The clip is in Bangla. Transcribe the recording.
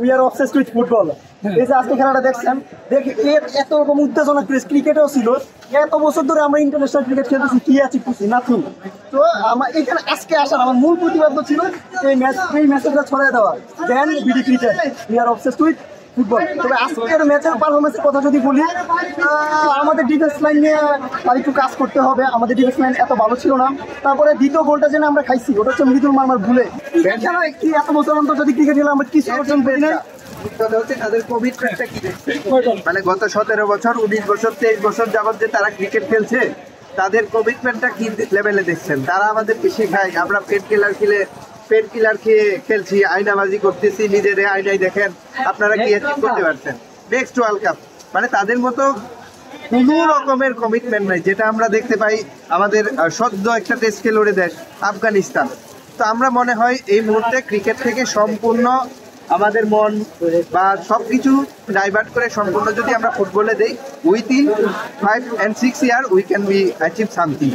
We are obsessed with football. এই যে আজকে খেলাটা দেখছেন, দেখে এত রকম উত্তেজনা ক্রিকেটেও ছিল। এত বছর ধরে আমরা ইন্টারন্যাশনাল ক্রিকেট খেলতেছি, কি আছে কিছু নাথিং। তো আমার এখানে আজকে আসার আমার মূল প্রতিবাদ ছিল এই মেসেজটা ছড়াই দেওয়া, then BD cricket we are obsessed with football. তবে আজকের ম্যাচের পারফরমেন্সের কথা যদি বলি, আমাদের ডিফেন্স লাইন নিয়ে আরেকটু কাজ করতে হবে। আমাদের ডিফেন্স লাইন এত ভালো ছিল না। তারপরে দ্বিতীয় গোলটা যেন আমরা খাইছি, ওটা হচ্ছে মৃদুল মারমার ভুলে। এখানে কি এত বছর অন্তর যদি ক্রিকেট খেলে আমরা কিছু অর্জন করি না। তাদের কমিটমেন্টটা কি দেখছে, মানে গত 17 বছর 19 বছর 23 বছর যাবত যে তারা ক্রিকেট খেলছে, তাদের কমিটমেন্টটা কি লেভেলে দেখছেন? তারা আমাদেরকে শেখায় আমরা পেন কিলার খেয়ে খেলছি, আয়নাবাজি করতেছি, নিজের আয়নায় দেখেন আপনারা কি অ্যাচিভ করতে পারছেন। নেক্সট ওয়ার্ল্ড কাপ, মানে তাদের মতো কোনো রকমের কমিটমেন্ট নাই, যেটা আমরা দেখতে পাই আমাদের সদ্য একটা টেস্ট খেলোয়াড়ের দেশ আফগানিস্তান। তো আমরা মনে হয় এই মুহূর্তে ক্রিকেট থেকে সম্পূর্ণ আমাদের মন বা সবকিছু ডাইভার্ট করে সম্পূর্ণ যদি আমরা ফুটবলে দেই, within 5 and 6 years we can be achieve something.